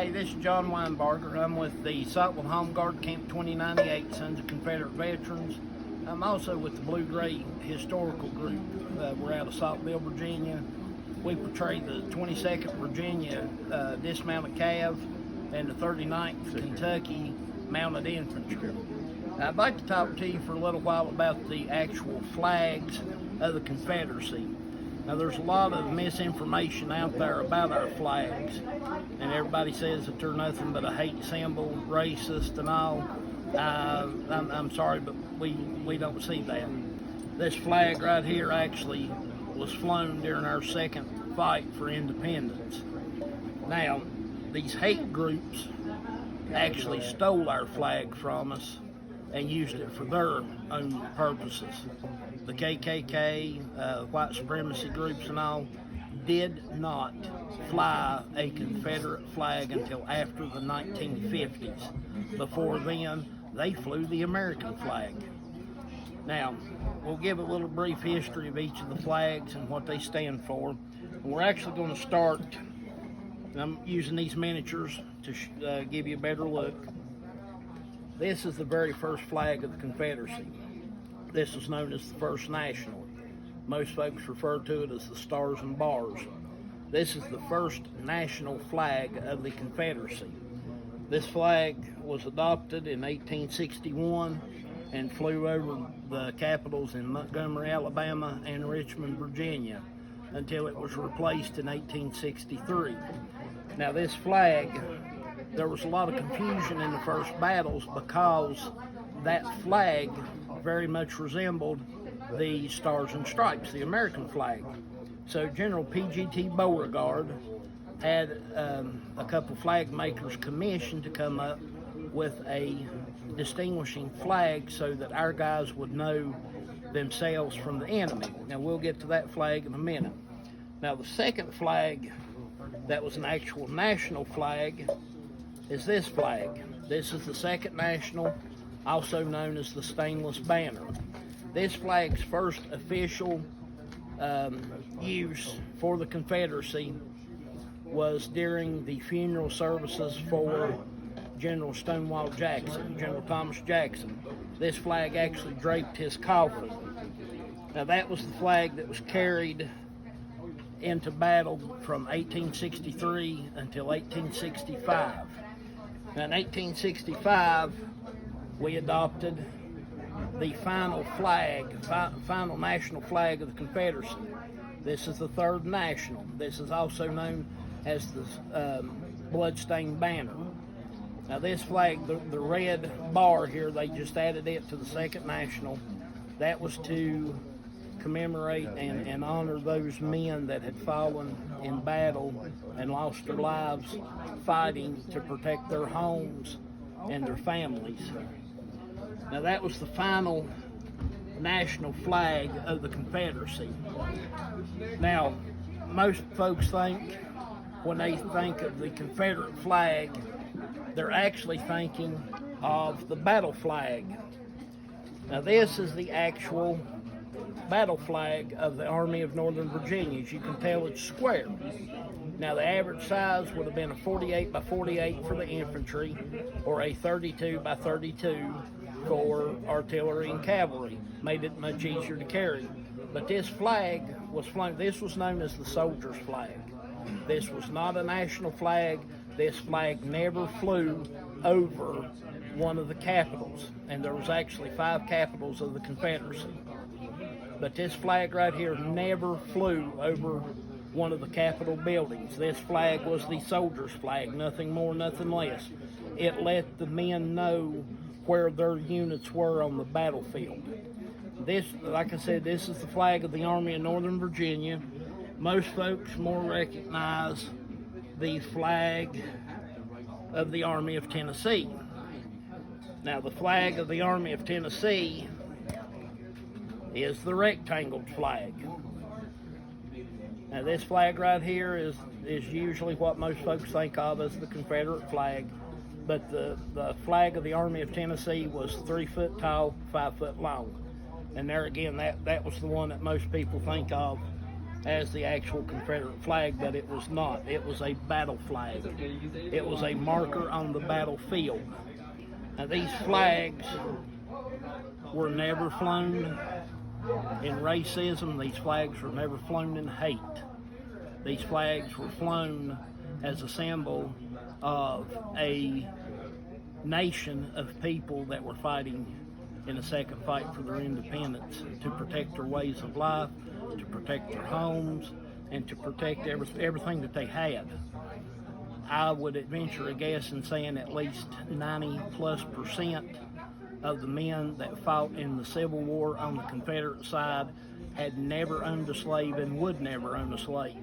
Hey, this is John Weinbarger. I'm with the Saltwell Home Guard Camp 2098 Sons of Confederate Veterans. I'm also with the Blue Gray Historical Group. We're out of Saltville, Virginia. We portray the 22nd Virginia Dismounted Cav and the 39th Kentucky Mounted Infantry. I'd like to talk to you for a little while about the actual flags of the Confederacy. Now, there's a lot of misinformation out there about our flags, and everybody says that they're nothing but a hate symbol, racist and all. I'm sorry, but we don't see that. This flag right here actually was flown during our second fight for independence. Now, these hate groups actually stole our flag from us and used it for their own purposes. The KKK, white supremacy groups and all, did not fly a Confederate flag until after the 1950s. Before then, they flew the American flag. Now, we'll give a little brief history of each of the flags and what they stand for. We're actually going to start, I'm using these miniatures to give you a better look. This is the very first flag of the Confederacy. This is known as the First National. Most folks refer to it as the Stars and Bars. This is the first national flag of the Confederacy. This flag was adopted in 1861 and flew over the capitals in Montgomery, Alabama and Richmond, Virginia, until it was replaced in 1863. Now, this flag, there was a lot of confusion in the first battles because that flag very much resembled the Stars and Stripes, the American flag. So General P.G.T. Beauregard had a couple flag makers commissioned to come up with a distinguishing flag so that our guys would know themselves from the enemy. Now, we'll get to that flag in a minute. Now, the second flag that was an actual national flag is this flag. This is the second national, also known as the stainless banner. This flag's first official use for the Confederacy was during the funeral services for General Stonewall Jackson, General Thomas Jackson. This flag actually draped his coffin. Now, that was the flag that was carried into battle from 1863 until 1865. Now, in 1865, we adopted the final flag, final national flag of the Confederacy. This is the third national. This is also known as the bloodstained banner. Now, this flag, the red bar here, they just added it to the second national. That was to commemorate and honor those men that had fallen in battle and lost their lives fighting to protect their homes and their families. Now, that was the final national flag of the Confederacy. Now, most folks think when they think of the Confederate flag, they're actually thinking of the battle flag. Now, this is the actual battle flag of the Army of Northern Virginia. As you can tell, it's square. Now, the average size would have been a 48 by 48 for the infantry or a 32 by 32 for artillery and cavalry. Made it much easier to carry. But this flag was flown. This was known as the soldier's flag. This was not a national flag. This flag never flew over one of the capitals, and there was actually 5 capitals of the Confederacy. But this flag right here never flew over one of the Capitol buildings. This flag was the soldier's flag, nothing more, nothing less. It let the men know where their units were on the battlefield. This, like I said, this is the flag of the Army of Northern Virginia. Most folks more recognize the flag of the Army of Tennessee. Now, the flag of the Army of Tennessee is the rectangled flag. Now, this flag right here is usually what most folks think of as the Confederate flag, but the flag of the Army of Tennessee was 3 foot tall, 5 foot long. And there again, that was the one that most people think of as the actual Confederate flag, but it was not. It was a battle flag. It was a marker on the battlefield. Now, these flags were never flown in racism. These flags were never flown in hate. These flags were flown as a symbol of a nation of people that were fighting in a second fight for their independence, to protect their ways of life, to protect their homes, and to protect everything that they had. I would venture a guess in saying at least 90+% of the men that fought in the Civil War on the Confederate side had never owned a slave and would never own a slave.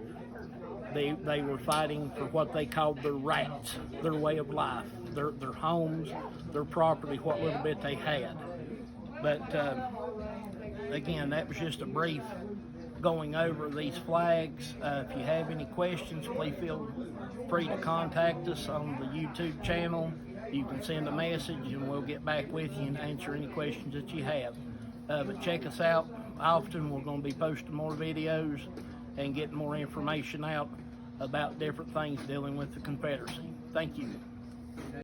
They were fighting for what they called their rights, their way of life, their homes, their property, what little bit they had. But again, that was just a brief going over these flags. If you have any questions, please feel free to contact us on the YouTube channel. You can send a message and we'll get back with you and answer any questions that you have. But check us out often. We're going to be posting more videos and getting more information out about different things dealing with the Confederacy. Thank you.